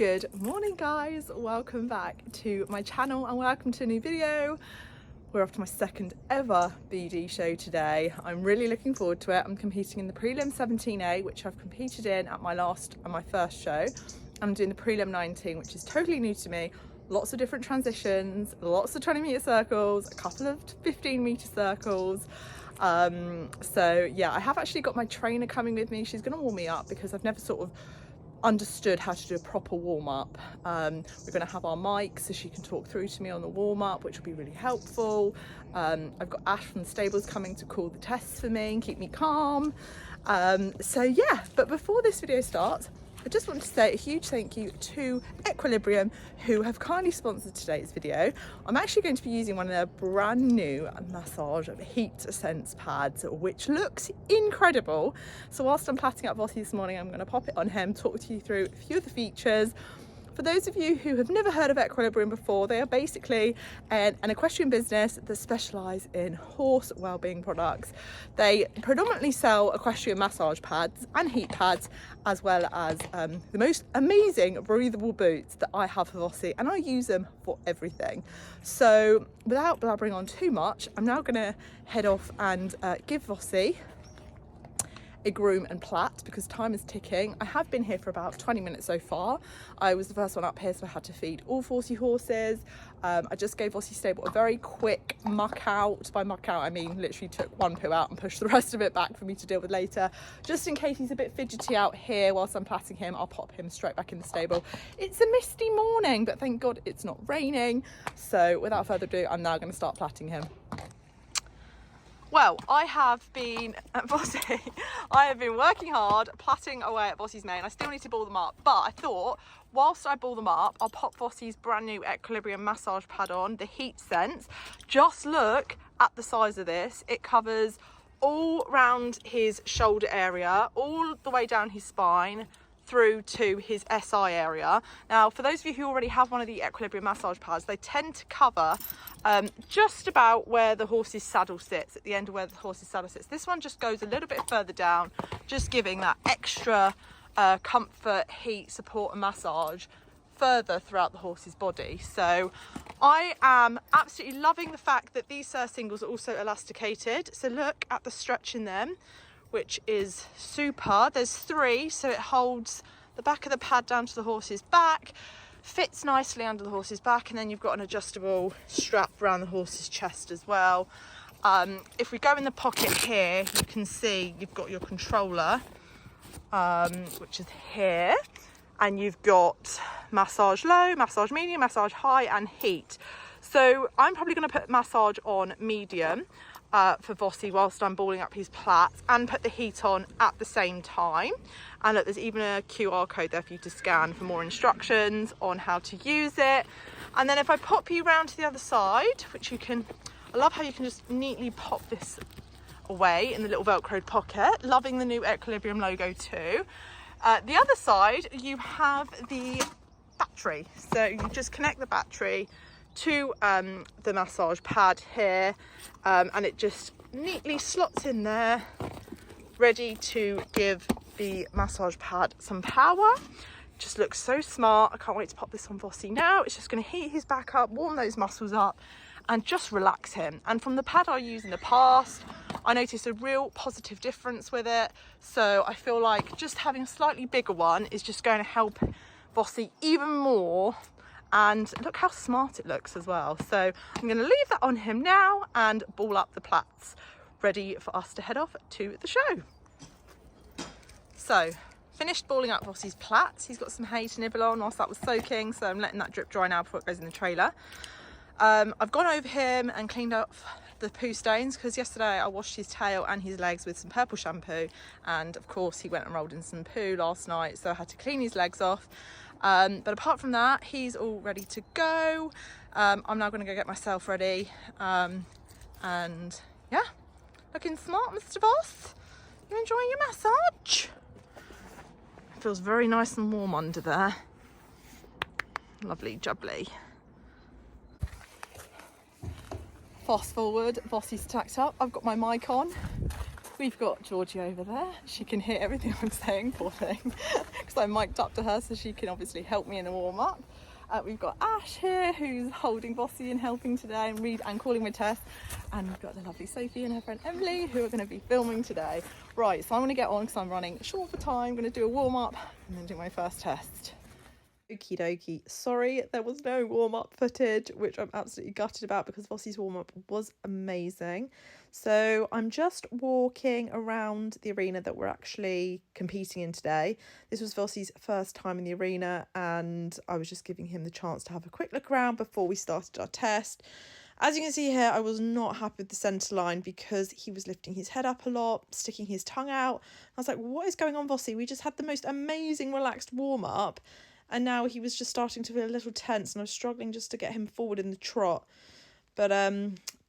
Good morning guys, welcome back to my channel and welcome to a new video. We're off to my second ever BD show today. I'm really looking forward to it. I'm competing in the prelim 17A, which I've competed in at my first show. I'm doing the prelim 19, which is totally new to me. Lots of different transitions, lots of 20-meter circles, a couple of 15-meter circles. So yeah, I have actually got my trainer coming with me. She's gonna warm me up because I've never sort of understood how to do a proper warm-up. We're going to have our mic so she can talk through to me on the warm-up, which will be really helpful. I've got Ash from the stables coming to call the tests for me and keep me calm. So yeah, but before this video starts, I just want to say a huge thank you to Equilibrium, who have kindly sponsored today's video. I'm actually going to be using one of their brand new massage heat sense pads, which looks incredible. So whilst I'm platting up Vossi this morning, I'm going to pop it on him, talk to you through a few of the features. For those of you who have never heard of Equilibrium before, they are basically an equestrian business that specialise in horse wellbeing products. They predominantly sell equestrian massage pads and heat pads, as well as the most amazing breathable boots that I have for Vossi, and I use them for everything. So without blabbering on too much, I'm now going to head off and give Vossi a groom and plait because time is ticking. I have been here for about 20 minutes so far. I was the first one up here, so I had to feed all 40 horses. I just gave Vossi stable a very quick muck out. By muck out I mean literally took one poo out and pushed the rest of it back for me to deal with later, just in case he's a bit fidgety out here whilst I'm plaiting him. I'll pop him straight back in the stable. It's a misty morning, but thank God it's not raining. So without further ado, I'm now going to start plaiting him. Well, I have been working hard, plaiting away at Vossi's mane. I still need to ball them up, but I thought whilst I ball them up, I'll pop Vossi's brand new Equilibrium massage pad on, the Heat Sense. Just look at the size of this. It covers all round his shoulder area, all the way down his spine, through to his SI area. Now, for those of you who already have one of the Equilibrium massage pads, they tend to cover just about where the horse's saddle sits, at the end of where the horse's saddle sits. This one just goes a little bit further down, just giving that extra comfort, heat, support and massage further throughout the horse's body. So I am absolutely loving the fact that these singles are also elasticated. So look at the stretch in them, which is super. There's 3, so it holds the back of the pad down to the horse's back, fits nicely under the horse's back, and then you've got an adjustable strap around the horse's chest as well. If we go in the pocket here, you can see you've got your controller, which is here, and you've got massage low, massage medium, massage high, and heat. So I'm probably going to put massage on medium for Vossi whilst I'm balling up his plaits, and put the heat on at the same time. And look, there's even a QR code there for you to scan for more instructions on how to use it. And then if I pop you round to the other side, which you can, I love how you can just neatly pop this away in the little velcroed pocket. Loving the new Equilibrium logo too. The other side, you have the battery, so you just connect the battery to the massage pad here, and it just neatly slots in there, ready to give the massage pad some power. Just looks so smart. I can't wait to pop this on Vossi now. It's just going to heat his back up, warm those muscles up, and just relax him. And from the pad I used in the past, I noticed a real positive difference with it. So I feel like just having a slightly bigger one is just going to help Vossi even more. And look how smart it looks as well. So I'm going to leave that on him now and ball up the plaits, ready for us to head off to the show. So finished balling up Vossi's plaits. He's got some hay to nibble on whilst that was soaking, so I'm letting that drip dry now before it goes in the trailer. I've gone over him and cleaned up the poo stains, because yesterday I washed his tail and his legs with some purple shampoo, and of course he went and rolled in some poo last night, so I had to clean his legs off. But apart from that, he's all ready to go. I'm now going to go get myself ready, and yeah, looking smart, Mr. Voss. You enjoying your massage? It feels very nice and warm under there. Lovely jubbly. Fast forward, Vossi's tacked up. I've got my mic on. We've got Georgie over there. She can hear everything I'm saying, poor thing, because I'm mic'd up to her so she can obviously help me in a warm-up. We've got Ash here, who's holding Bossy and helping today and calling my test. And we've got the lovely Sophie and her friend Emily, who are going to be filming today. Right, so I'm going to get on because I'm running short for time. I'm going to do a warm-up and then do my first test. Okie dokie. Sorry, there was no warm-up footage, which I'm absolutely gutted about because Vossi's warm-up was amazing. So I'm just walking around the arena that we're actually competing in today. This was Vossi's first time in the arena, and I was just giving him the chance to have a quick look around before we started our test. As you can see here, I was not happy with the centre line because he was lifting his head up a lot, sticking his tongue out. I was like, what is going on, Vossi? We just had the most amazing relaxed warm-up. And now he was just starting to feel a little tense, and I was struggling just to get him forward in the trot. But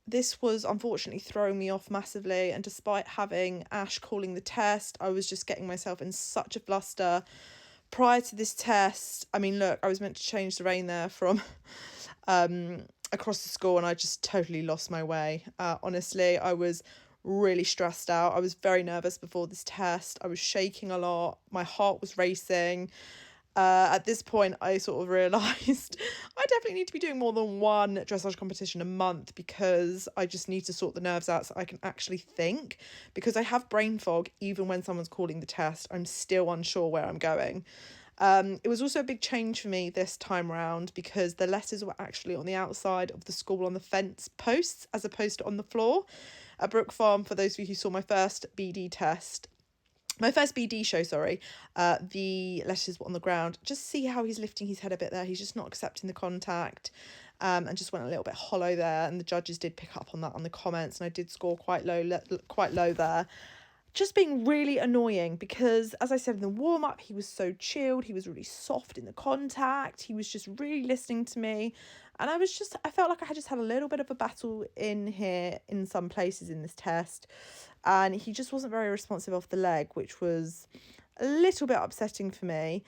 this was unfortunately throwing me off massively. And despite having Ash calling the test, I was just getting myself in such a fluster. Prior to this test, I mean, look, I was meant to change the rein there from across the school, and I just totally lost my way. Honestly, I was really stressed out. I was very nervous before this test. I was shaking a lot. My heart was racing. At this point, I sort of realised I definitely need to be doing more than one dressage competition a month because I just need to sort the nerves out so I can actually think, because I have brain fog even when someone's calling the test. I'm still unsure where I'm going. It was also a big change for me this time round because the letters were actually on the outside of the school on the fence posts as opposed to on the floor. At Brook Farm, for those of you who saw my first BD show, the letters were on the ground. Just see how he's lifting his head a bit there. He's just not accepting the contact, and just went a little bit hollow there. And the judges did pick up on that on the comments, and I did score quite low there. Just being really annoying because, as I said in the warm-up, he was so chilled. He was really soft in the contact. He was just really listening to me. And I felt like I had just had a little bit of a battle in here in some places in this test. And he just wasn't very responsive off the leg, which was a little bit upsetting for me.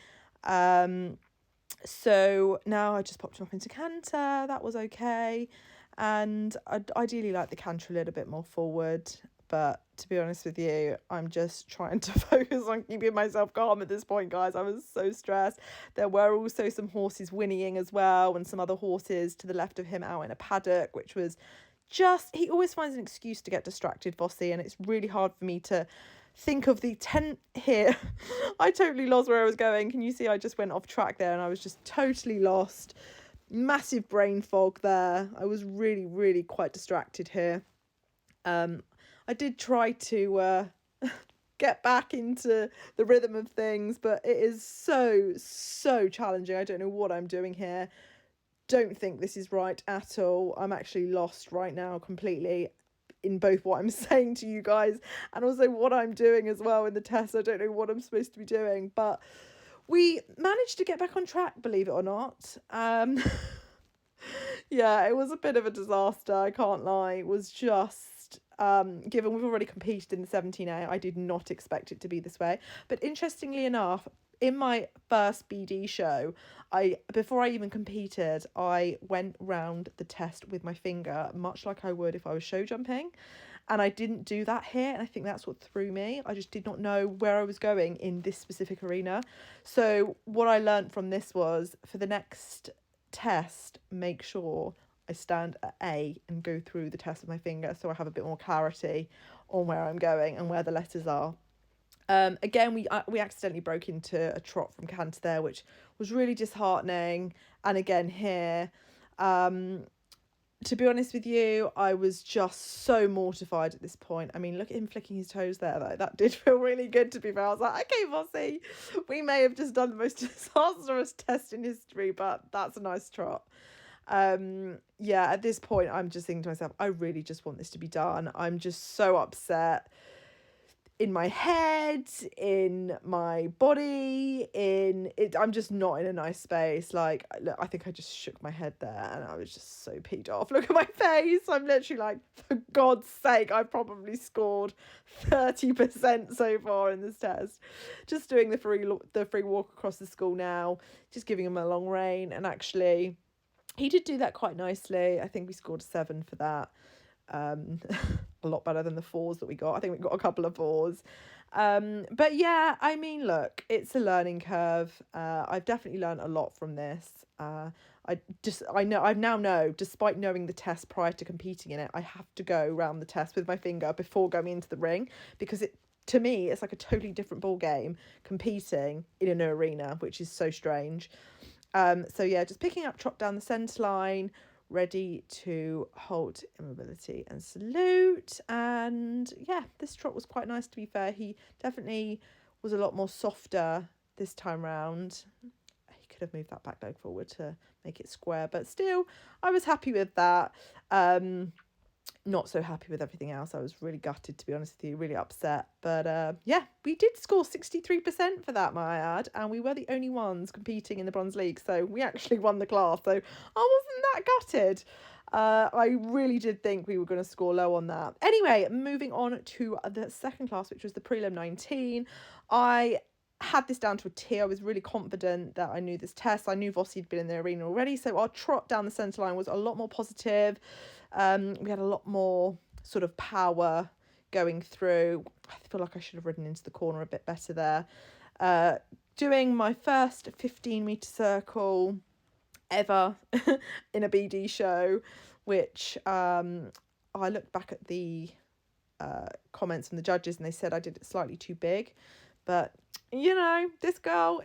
So now I just popped him up into canter. That was okay. And I'd ideally like the canter a little bit more forward. But to be honest with you, I'm just trying to focus on keeping myself calm at this point, guys. I was so stressed. There were also some horses whinnying as well, and some other horses to the left of him out in a paddock, which was just, he always finds an excuse to get distracted, Vossi, and it's really hard for me to think of the tent here. I totally lost where I was going. Can you see I just went off track there and I was just totally lost. Massive brain fog there. I was really, really quite distracted here. I did try to get back into the rhythm of things, but it is so challenging. I don't know what I'm doing here. Don't think this is right at all. I'm actually lost right now completely in both what I'm saying to you guys and also what I'm doing as well in the test. I don't know what I'm supposed to be doing, but we managed to get back on track, believe it or not. Yeah, it was a bit of a disaster, I can't lie. It was just, given we've already competed in the 17A, I did not expect it to be this way. But interestingly enough, in my first BD show, before I even competed, I went round the test with my finger, much like I would if I was show jumping. And I didn't do that here, and I think that's what threw me. I just did not know where I was going in this specific arena. So what I learned from this was, for the next test, make sure I stand at A and go through the test with my finger so I have a bit more clarity on where I'm going and where the letters are. Again, we accidentally broke into a trot from canter there, which was really disheartening. And again here, to be honest with you, I was just so mortified at this point. I mean, look at him flicking his toes there, though. That did feel really good, to be fair. I was like, okay, Vossi, we may have just done the most disastrous test in history, but that's a nice trot. Yeah, at this point, I'm just thinking to myself, I really just want this to be done. I'm just so upset. In my head, in my body, I'm just not in a nice space. Like, look, I think I just shook my head there and I was just so peed off. Look at my face. I'm literally like, for God's sake, I've probably scored 30% so far in this test. Just doing the free walk across the school now, just giving him a long rein. And actually, he did do that quite nicely. I think we scored a 7 for that. A lot better than the 4s that we got. I think we got a couple of 4s. But yeah, I mean, look, it's a learning curve. I've definitely learned a lot from this. I now know, despite knowing the test prior to competing in it, I have to go around the test with my finger before going into the ring, because to me, it's like a totally different ball game competing in an arena, which is so strange. So yeah, just picking up trot down the centre line, ready to hold immobility and salute. And yeah, this trot was quite nice, to be fair. He definitely was a lot more softer this time round. He could have moved that back leg forward to make it square, but still, I was happy with that. Not so happy with everything else. I was really gutted, to be honest with you, really upset. But yeah, we did score 63% for that, might I add, and we were the only ones competing in the Bronze League, so we actually won the class, so I wasn't that gutted. I really did think we were going to score low on that. Anyway, moving on to the second class, which was the Prelim 19. I had this down to a T. I was really confident that I knew this test. I knew Vossi had been in the arena already, so our trot down the centre line was a lot more positive. We had a lot more sort of power going through. I feel like I should have ridden into the corner a bit better there. Doing my first 15-metre circle ever in a BD show, which I looked back at the comments from the judges and they said I did it slightly too big. But, you know, this girl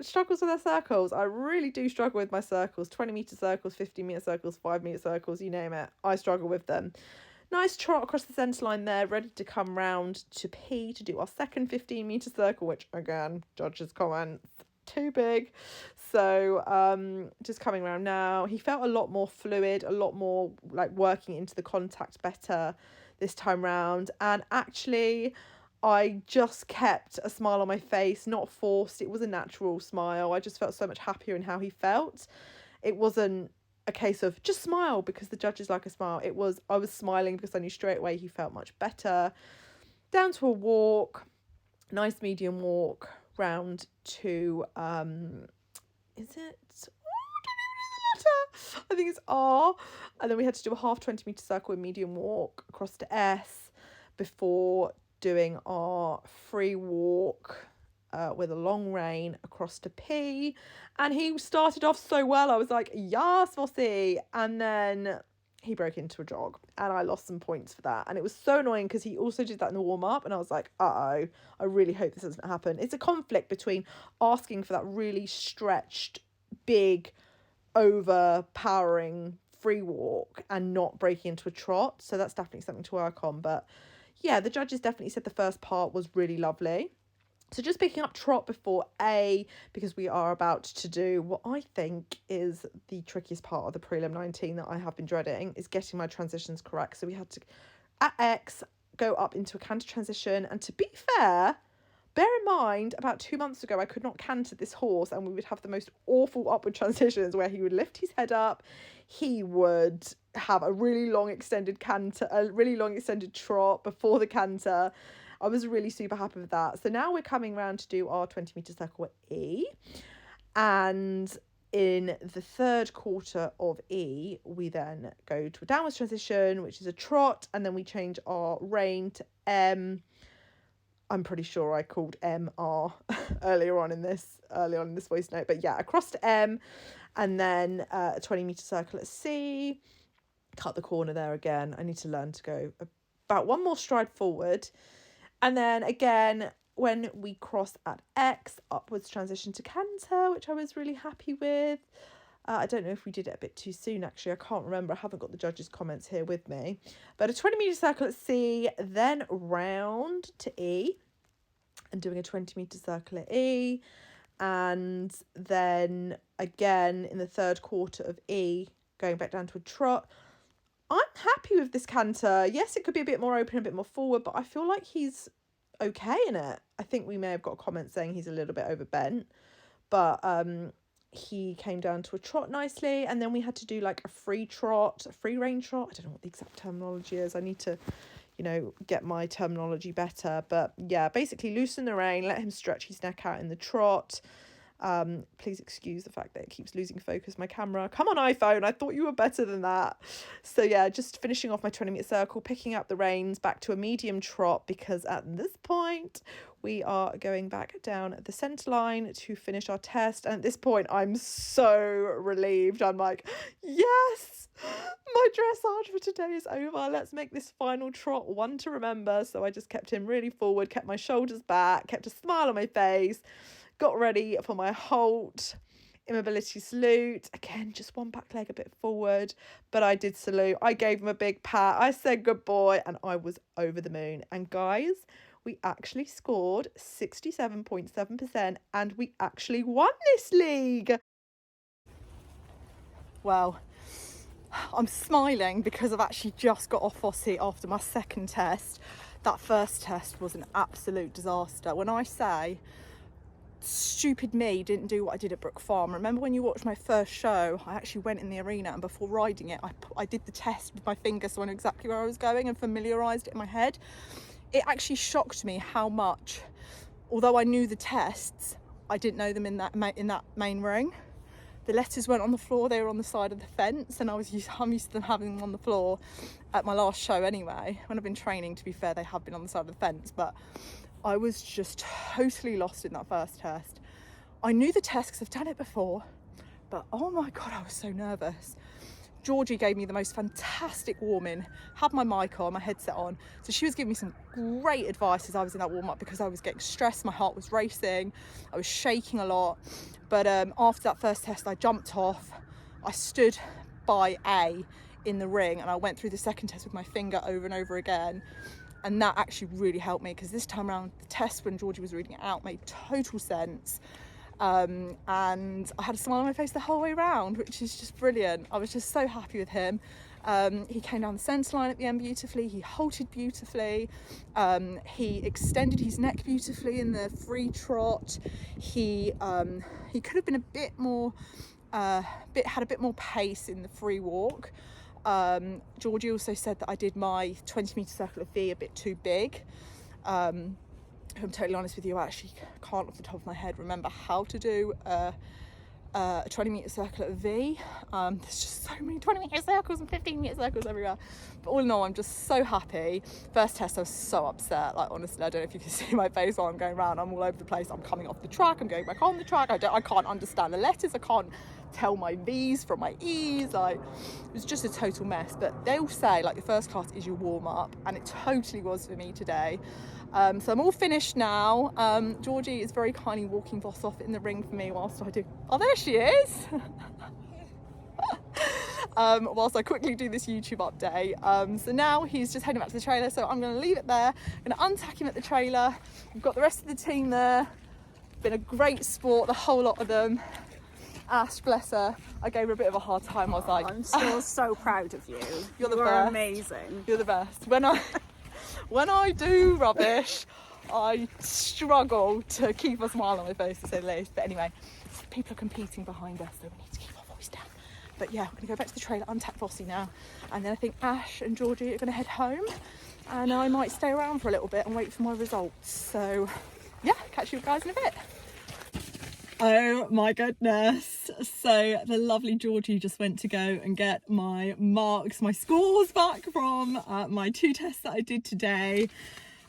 struggles with her circles. I really do struggle with my circles. 20-metre circles, 15-metre circles, 5-metre circles, you name it. I struggle with them. Nice trot across the centre line there, ready to come round to P to do our second 15-metre circle, which, again, judges' comments, too big. So just coming around now. He felt a lot more fluid, a lot more like working into the contact better this time round. And actually, I just kept a smile on my face, not forced. It was a natural smile. I just felt so much happier in how he felt. It wasn't a case of just smile because the judges like a smile. I was smiling because I knew straight away he felt much better. Down to a walk, nice medium walk, round to, is it? I think it's R. And then we had to do a half 20-metre circle with medium walk across to S before doing our free walk with a long rein across to P. And he started off so well. I was like, yes, Vossi. And then he broke into a jog and I lost some points for that. And it was so annoying because he also did that in the warm-up and I was like, uh-oh, I really hope this doesn't happen. It's a conflict between asking for that really stretched, big, overpowering free walk and not breaking into a trot. So that's definitely something to work on. But yeah, the judges definitely said the first part was really lovely. So just picking up trot before A, because we are about to do what I think is the trickiest part of the Prelim 19 that I have been dreading, is getting my transitions correct. So we had to, at X, go up into a canter transition. And to be fair, bear in mind, about 2 months ago, I could not canter this horse and we would have the most awful upward transitions where he would lift his head up, he would have a really long extended canter, a really long extended trot before the canter. I was really super happy with that. So now we're coming around to do our 20-metre circle at E. And in the third quarter of E, we then go to a downwards transition, which is a trot. And then we change our rein to M. I'm pretty sure I called MR earlier on in this voice note. But yeah, across to M. And then a 20-metre circle at C. Cut the corner there again. I need to learn to go about one more stride forward. And then again, when we cross at X, upwards transition to canter, which I was really happy with. I don't know if we did it a bit too soon, actually. I can't remember. I haven't got the judges' comments here with me. But a 20-metre circle at C, then round to E and doing a 20-metre circle at E. And then again in the third quarter of E, going back down to a trot. I'm happy with this canter. Yes, it could be a bit more open, a bit more forward, but I feel like he's okay in it. I think we may have got a comment saying he's a little bit overbent, but he came down to a trot nicely. And then we had to do like a free trot, a free rein trot. I don't know what the exact terminology is. I need to, get my terminology better. But yeah, basically loosen the rein, let him stretch his neck out in the trot. Please excuse the fact that it keeps losing focus, my camera. Come on, iPhone, I thought you were better than that. So yeah, just finishing off my 20-metre circle, picking up the reins back to a medium trot, because at this point we are going back down the centre line to finish our test. And at this point I'm so relieved. I'm like, yes, my dressage for today is over. Let's make this final trot one to remember. So I just kept him really forward, kept my shoulders back, kept a smile on my face, got ready for my halt, immobility salute. Again, just one back leg a bit forward, but I did salute. I gave him a big pat. I said good boy, and I was over the moon. And guys, we actually scored 67.7%, and we actually won this league. Well, I'm smiling because I've actually just got off Fossey after my second test. That first test was an absolute disaster. When I say stupid me didn't do what I did at Brook Farm. Remember when you watched my first show, I actually went in the arena, and before riding it I did the test with my finger so I knew exactly where I was going and familiarised it in my head. It actually shocked me how much, although I knew the tests, I didn't know them in that main ring. The letters weren't on the floor, they were on the side of the fence, and I'm used to them having them on the floor at my last show anyway. When I've been training, to be fair, they have been on the side of the fence, but I was just totally lost in that first test. I knew the test because I've done it before, but oh my God, I was so nervous. Georgie gave me the most fantastic warm-in, had my mic on, my headset on. So she was giving me some great advice as I was in that warm-up, because I was getting stressed, my heart was racing, I was shaking a lot. But after that first test, I jumped off, I stood by A in the ring, and I went through the second test with my finger over and over again. And that actually really helped me, because this time around, the test when Georgie was reading it out made total sense. And I had a smile on my face the whole way around, which is just brilliant. I was just so happy with him. He came down the centre line at the end beautifully, he halted beautifully, he extended his neck beautifully in the free trot. He could have been a bit more, had a bit more pace in the free walk. Georgie also said that I did my 20-metre circle of V a bit too big. If I'm totally honest with you, I actually can't off the top of my head remember how to do a 20-metre circle at a V. There's just so many 20-metre circles and 15-metre circles everywhere. But all in all, I'm just so happy. First test, I was so upset. Like, honestly, I don't know if you can see my face while I'm going around. I'm all over the place. I'm coming off the track. I'm going back on the track. I can't understand the letters. I can't tell my V's from my E's. Like, it was just a total mess. But they all say, like, the first class is your warm-up, and it totally was for me today. So I'm all finished now. Georgie is very kindly walking Voss off in the ring for me whilst I do. Oh, there she is. Whilst I quickly do this YouTube update. So now he's just heading back to the trailer, so I'm going to leave it there. I'm going to untack him at the trailer. We've got the rest of the team there. Been a great sport, the whole lot of them. Ash, bless her, I gave her a bit of a hard time. I was like, I'm still so proud of you. You're the best. You're amazing. You're the best. When I do rubbish, I struggle to keep a smile on my face, to say the least. But anyway, people are competing behind us, so we need to keep our voice down. But yeah, we're going to go back to the trailer, untack Fossey now. And then I think Ash and Georgie are going to head home. And I might stay around for a little bit and wait for my results. So yeah, catch you guys in a bit. Oh my goodness. So the lovely Georgie just went to go and get my marks, my scores back from my 2 tests that I did today.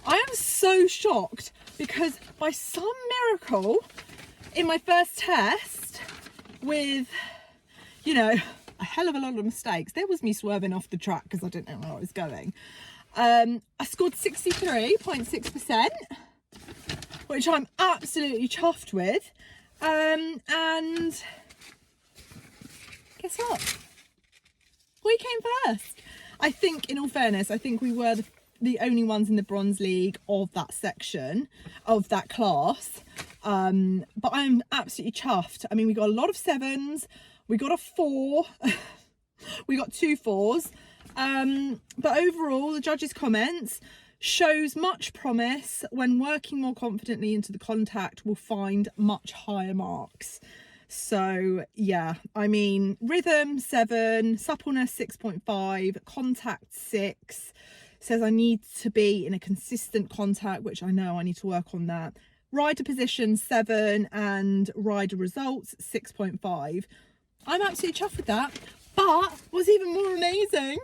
I am so shocked because by some miracle in my first test with, you know, a hell of a lot of mistakes, there was me swerving off the track because I didn't know where I was going. I scored 63.6%, which I'm absolutely chuffed with. And guess what? We came first. I think, in all fairness, I think we were the only ones in the bronze league of that section, of that class. But I'm absolutely chuffed. I mean, we got a lot of 7s. We got a 4. We got 2 4s. But overall, the judges' comments shows much promise. When working more confidently into the contact, we'll find much higher marks. So yeah, I mean, rhythm 7, suppleness 6.5, contact 6. Says I need to be in a consistent contact, which I know I need to work on that. Rider position 7 and rider results 6.5. I'm absolutely chuffed with that. But what's even more amazing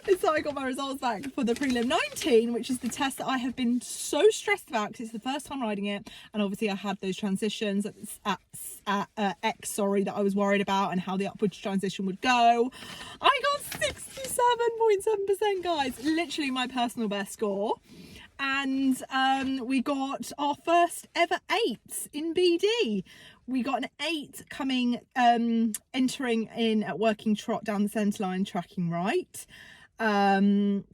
is that I got my results back for the prelim 19, which is the test that I have been so stressed about because it's the first time riding it, and obviously I had those transitions at X, that I was worried about and how the upwards transition would go. I got 67.7%, guys, literally my personal best score. And we got our first ever 8 in BD. We got an 8 coming, entering in at working trot down the centre line, tracking right. And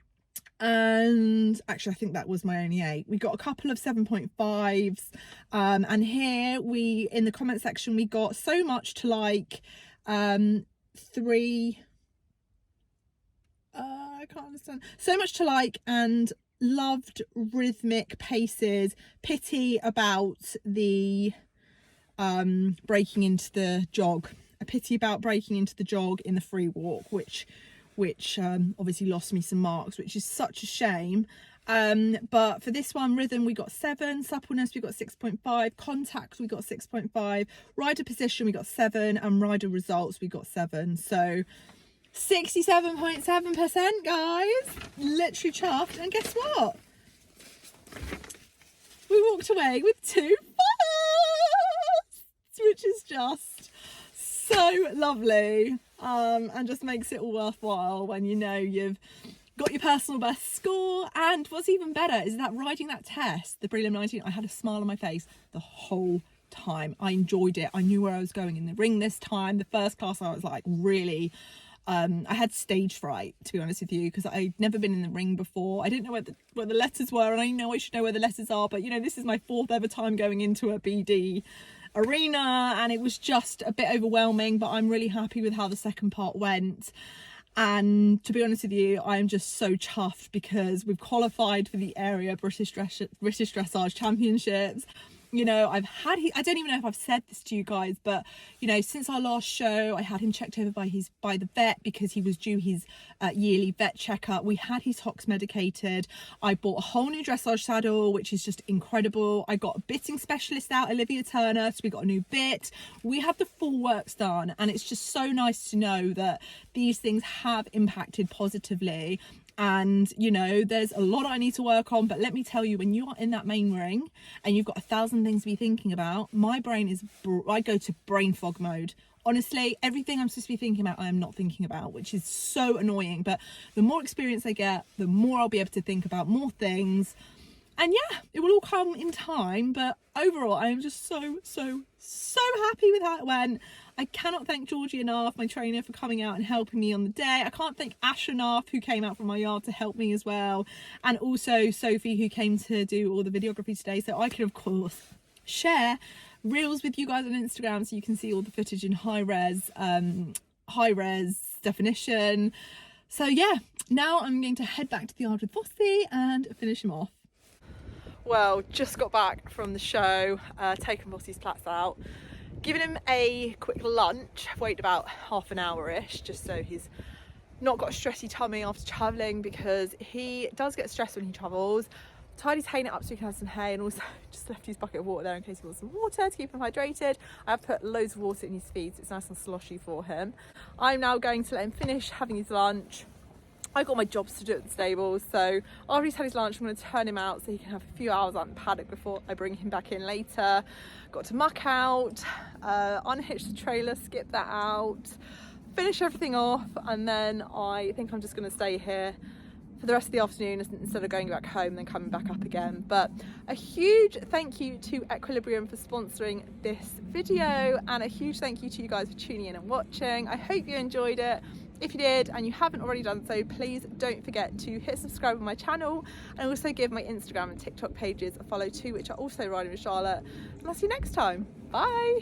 actually I think that was my only 8. We got a couple of 7.5s, and here we, in the comment section, we got so much to like, 3, I can't understand, so much to like, and loved rhythmic paces, pity about the breaking into the jog, a pity about breaking into the jog in the free walk, which obviously lost me some marks, which is such a shame. But for this one, rhythm we got 7, suppleness we got 6.5, contact we got 6.5, rider position we got 7, and rider results we got 7. So 67.7%, guys, literally chuffed. And guess what, we walked away with 2 firsts, which is just so lovely, and just makes it all worthwhile when you know you've got your personal best score. And what's even better is that riding that test, the prelim 19, I had a smile on my face the whole time. I enjoyed it. I knew where I was going in the ring this time. The first class I was like really I had stage fright, to be honest with you, because I'd never been in the ring before. I didn't know where the letters were, and I know I should know where the letters are, but you know, this is my 4th ever time going into a BD arena, and it was just a bit overwhelming, but I'm really happy with how the second part went. And to be honest with you, I'm just so chuffed because we've qualified for the area British Dressage Championships. You know, I don't even know if I've said this to you guys, but you know, since our last show, I had him checked over by the vet because he was due his yearly vet checkup. We had his hocks medicated. I bought a whole new dressage saddle, which is just incredible. I got a bitting specialist out, Olivia Turner, so we got a new bit. We have the full works done, and it's just so nice to know that these things have impacted positively. And you know, there's a lot I need to work on, but let me tell you, when you are in that main ring and you've got 1,000 things to be thinking about, my brain is, I go to brain fog mode. Honestly, everything I'm supposed to be thinking about, I am not thinking about, which is so annoying. But the more experience I get, the more I'll be able to think about more things. And yeah, it will all come in time, but overall I am just so happy with how it went. I cannot thank Georgie enough, my trainer, for coming out and helping me on the day. I can't thank Ash enough, who came out from my yard to help me as well, and also Sophie, who came to do all the videography today, so I can of course share reels with you guys on Instagram so you can see all the footage in high res definition. So yeah, now I'm going to head back to the yard with Fossey and finish him off. Well, just got back from the show, taken Fossey's plats out, given him a quick lunch. I've waited about half an hour-ish just so he's not got a stressy tummy after travelling, because he does get stressed when he travels. Tied his hay net up so he can have some hay, and also just left his bucket of water there in case he wants some water to keep him hydrated. I've put loads of water in his feed so it's nice and sloshy for him. I'm now going to let him finish having his lunch. I've got my jobs to do at the stables, so after he's had his lunch I'm going to turn him out so he can have a few hours out in the paddock before I bring him back in later. Got to muck out, unhitch the trailer, skip that out, finish everything off, and then I think I'm just going to stay here for the rest of the afternoon instead of going back home and then coming back up again. But a huge thank you to Equilibrium for sponsoring this video, and a huge thank you to you guys for tuning in and watching. I hope you enjoyed it. If you did and you haven't already done so, please don't forget to hit subscribe on my channel, and also give my Instagram and TikTok pages a follow too, which are also Riding with Charlotte. And I'll see you next time. Bye.